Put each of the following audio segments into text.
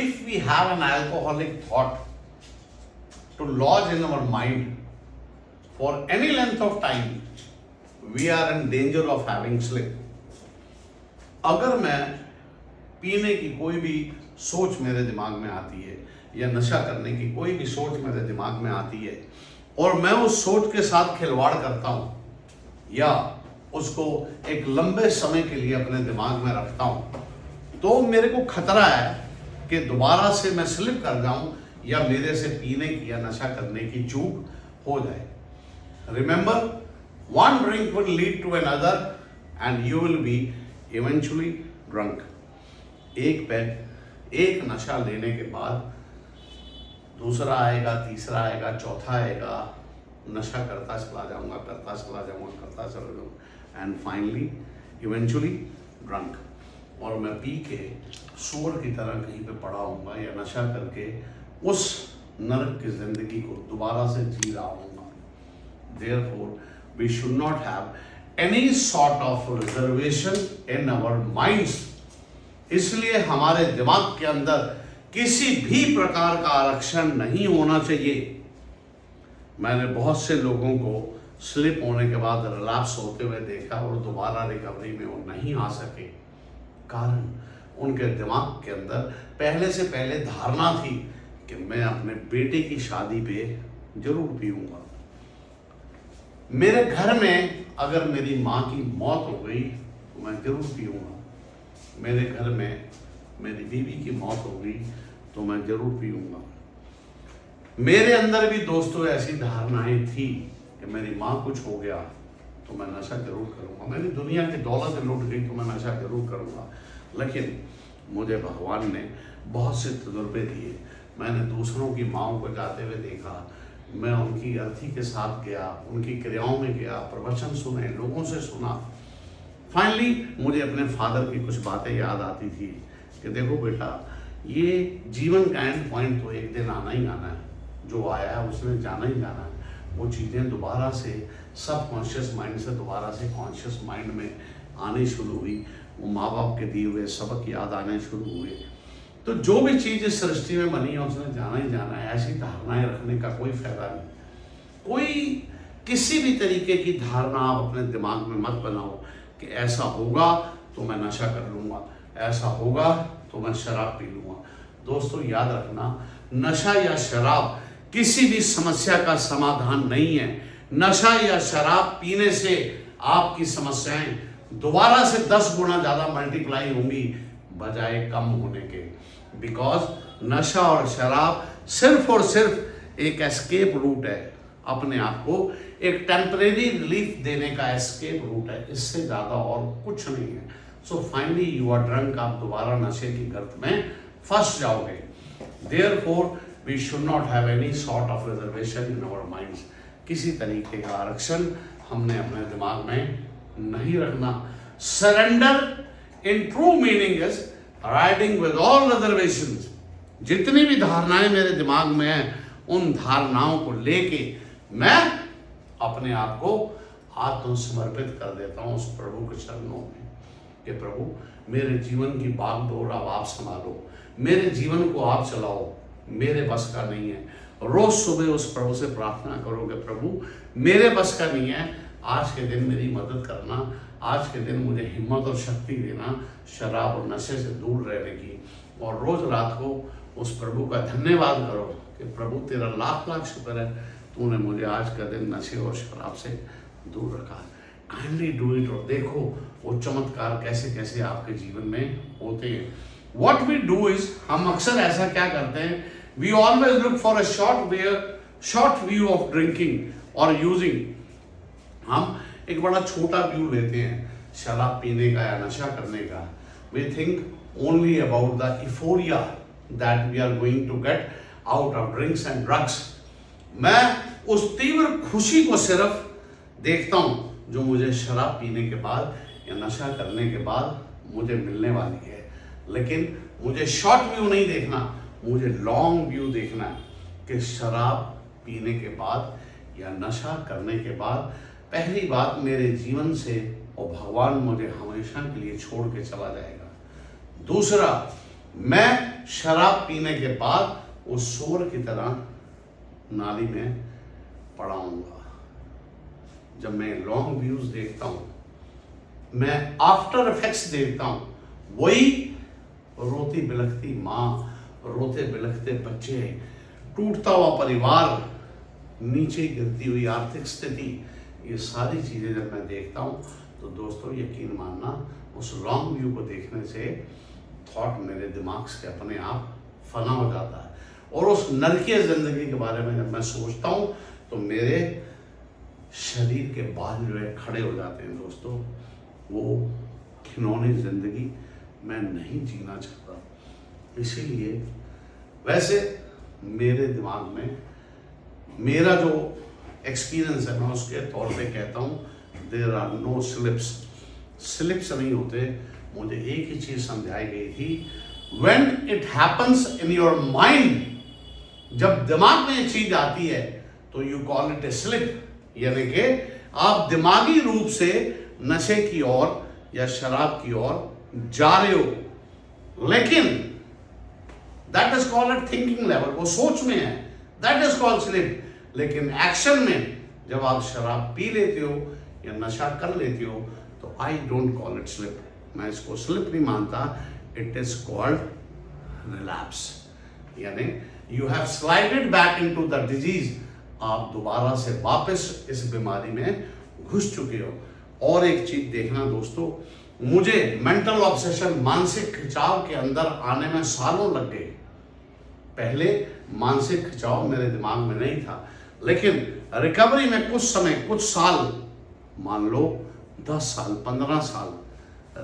if we have an alcoholic thought to lodge in our mind for any length of time, we are in danger of having slip. अगर मैं पीने की कोई भी सोच मेरे दिमाग में आती है या नशा करने की कोई भी सोच मेरे दिमाग में आती है और मैं उस सोच के साथ खिलवाड़ करता हूँ या उसको एक लंबे समय के लिए अपने दिमाग में रखता हूँ, तो मेरे को खतरा है कि दोबारा से मैं स्लिप कर जाऊं या मेरे से पीने की या नशा करने की चूक हो जाए. Remember, one drink will lead to another and you will be eventually drunk. एक पैग, एक नशा लेने के बाद दूसरा आएगा, तीसरा आएगा, चौथा आएगा, नशा करता चला जाऊंगा, करता चला जाऊंगा, करता चला जाऊंगा एंड फाइनली इवेंचुअली ड्रंक. और मैं पी के सूअर की तरह कहीं पे पड़ा हूँगा या नशा करके उस नरक की जिंदगी को दोबारा से जी रहा हूँगा. Therefore, we should not have any sort of reservation in our minds. इसलिए हमारे दिमाग के अंदर किसी भी प्रकार का आरक्षण नहीं होना चाहिए. मैंने बहुत से लोगों को स्लिप होने के बाद रिलैप्स होते हुए देखा और दोबारा रिकवरी में वो नहीं आ सके. कारण उनके दिमाग के अंदर पहले से पहले धारणा थी कि मैं अपने बेटे की शादी पे जरूर पीऊंगा. मेरे घर में अगर मेरी माँ की मौत हो गई तो मैं जरूर पीऊंगा. मेरे घर में मेरी बीवी की मौत हो गई तो मैं जरूर पीऊंगा. मेरे अंदर भी दोस्तों ऐसी धारणाएं थी कि मेरी माँ कुछ हो गया तो मैं नशा जरूर करूंगा, मेरी दुनिया की दौलत लूट गई तो मैं नशा जरूर करूंगा. लेकिन मुझे भगवान ने बहुत से तजुर्बे दिए. मैंने दूसरों की माँओं को जाते हुए देखा, मैं उनकी अर्थी के साथ गया, उनकी क्रियाओं में गया, प्रवचन सुने, लोगों से सुना. फाइनली मुझे अपने फादर की कुछ बातें याद आती थी कि देखो बेटा, ये जीवन का एंड पॉइंट तो एक दिन आना ही आना है. जो आया है उसने जाना ही जाना है. वो चीज़ें दोबारा से सब कॉन्शियस माइंड से दोबारा से कॉन्शियस माइंड में आनी शुरू हुई. वो माँ बाप के दिए हुए सबक याद आने शुरू हुए. तो जो भी चीज़ इस सृष्टि में बनी है उसने जाना ही जाना है. ऐसी धारणाएं रखने का कोई फायदा नहीं. कोई किसी भी तरीके की धारणा आप अपने दिमाग में मत बनाओ कि ऐसा होगा तो मैं नशा कर लूँगा, ऐसा होगा तो मैं शराब पी लूँगा. दोस्तों याद रखना, नशा या शराब किसी भी समस्या का समाधान नहीं है. नशा या शराब पीने से आपकी समस्याएं दोबारा से 10 गुना ज़्यादा मल्टीप्लाई होंगी बजाय कम होने के. बिकॉज नशा और शराब सिर्फ और सिर्फ एक एस्केप रूट है, अपने आप को एक टेम्परेरी रिलीफ देने का एस्केप रूट है. इससे ज़्यादा और कुछ नहीं है. So finally you are drunk, आप दोबारा नशे की गर्त में फंस जाओगे. Therefore we should not have any sort of reservation in our minds. किसी तरीके का आरक्षण हमने अपने दिमाग में नहीं रखना. Surrender in true meaning is riding with all reservations. जितनी भी धारणाएं मेरे दिमाग में हैं उन धारणाओं को लेके मैं अपने आप को आत्मसमर्पित कर देता हूँ उस प्रभु के चरणों में कि प्रभु मेरे जीवन की बागडोर अब आप संभालो, मेरे जीवन को आप चलाओ, मेरे बस का नहीं है. रोज सुबह उस प्रभु से प्रार्थना करो कि प्रभु मेरे बस का नहीं है, आज के दिन मेरी मदद करना, आज के दिन मुझे हिम्मत और शक्ति देना शराब और नशे से दूर रहने की. और रोज रात को उस प्रभु का धन्यवाद करो कि प्रभु तेरा लाख लाख शुक्र है, तूने मुझे आज का दिन नशे और शराब से दूर रखा. Kindly do it. और देखो वो चमत्कार कैसे कैसे आपके जीवन में होते हैं. वॉट वी डू इज, हम अक्सर ऐसा क्या करते हैं, we always look for a short view of drinking और यूजिंग. हम एक बड़ा छोटा व्यू लेते हैं शराब पीने का या नशा करने का. We think only about the euphoria that we are going to get out of drinks and drugs. मैं उस तीव्र खुशी को सिर्फ देखता हूँ जो मुझे शराब पीने के बाद या नशा करने के बाद मुझे मिलने वाली है. लेकिन मुझे शॉर्ट व्यू नहीं देखना, मुझे लॉन्ग व्यू देखना है कि शराब पीने के बाद या नशा करने के बाद पहली बात मेरे जीवन से और भगवान मुझे हमेशा के लिए छोड़ के चला जाएगा. दूसरा, मैं शराब पीने के बाद वो शोर की तरह नाली में पड़ा हूँगा। जब मैं लॉन्ग व्यूज देखता हूँ, मैं आफ्टर इफेक्ट्स देखता हूँ, वही रोती बिलखती माँ, रोते बिलखते बच्चे, टूटता हुआ परिवार, नीचे गिरती हुई आर्थिक स्थिति, ये सारी चीज़ें जब मैं देखता हूँ तो दोस्तों यकीन मानना, उस लॉन्ग व्यू को देखने से थॉट मेरे दिमाग से अपने आप फना हो जाता है। और उस नरकीय ज़िंदगी के बारे में जब मैं सोचता हूँ तो मेरे शरीर के बाल जो है खड़े हो जाते हैं दोस्तों। वो खिलौने ज़िंदगी मैं नहीं जीना चाहता। इसीलिए वैसे मेरे दिमाग में मेरा जो एक्सपीरियंस है, मैं उसके तौर पे कहता हूँ, there are no slips. Slips नहीं होते। मुझे एक ही चीज़ समझाई गई थी, when it happens in your mind, जब दिमाग में एक चीज आती है तो you call it a slip, यानी कि आप दिमागी रूप से नशे की ओर या शराब की ओर जा रहे हो, लेकिन that is called thinking level, वो सोच में है, दैट इज कॉल्ड स्लिप। लेकिन एक्शन में जब आप शराब पी लेते हो या नशा कर लेते हो तो I don't call it slip, मैं इसको स्लिप नहीं मानता, इट इज कॉल्ड रिलैप्स, यानी you have slided back into the disease, आप दोबारा से वापस इस बीमारी में घुस चुके हो। और एक चीज देखना दोस्तों, मुझे मेंटल ऑब्सेशन, मानसिक खिंचाव के अंदर आने में सालों लग गए। पहले मानसिक खिंचाव मेरे दिमाग में नहीं था, लेकिन रिकवरी में कुछ समय, कुछ साल, मान लो 10 साल 15 साल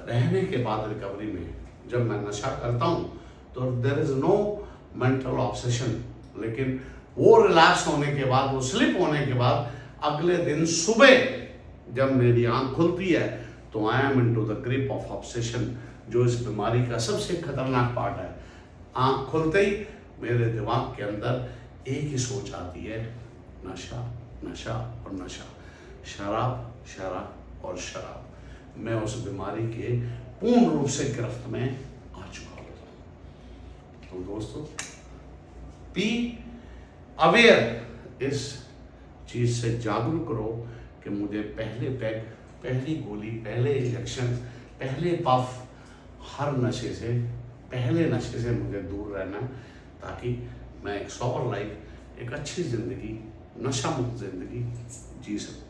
रहने के बाद रिकवरी में जब मैं नशा करता हूँ तो there is no mental obsession. लेकिन वो रिलैप्स होने के बाद, वो स्लिप होने के बाद, अगले दिन सुबह जब मेरी आंख खुलती है तो I am into the grip of obsession, जो इस बीमारी का सबसे खतरनाक पार्ट है। आंख खुलते ही मेरे दिमाग के अंदर एक ही सोच आती है, नशा, नशा और नशा, शराब, शराब और शराब। मैं उस बीमारी के पूर्ण रूप से गिरफ्त में आ चुका हूँ। तो दोस्तों, बी अवेयर, इस चीज से जागरूक रहो कि मुझे पहले पैक, पहली गोली, पहले इंजेक्शन, पहले पफ, हर नशे से, पहले नशे से मुझे दूर रहना, ताकि मैं एक सॉबर लाइफ, एक अच्छी जिंदगी, नशा मुक्त जिंदगी जी सकूं।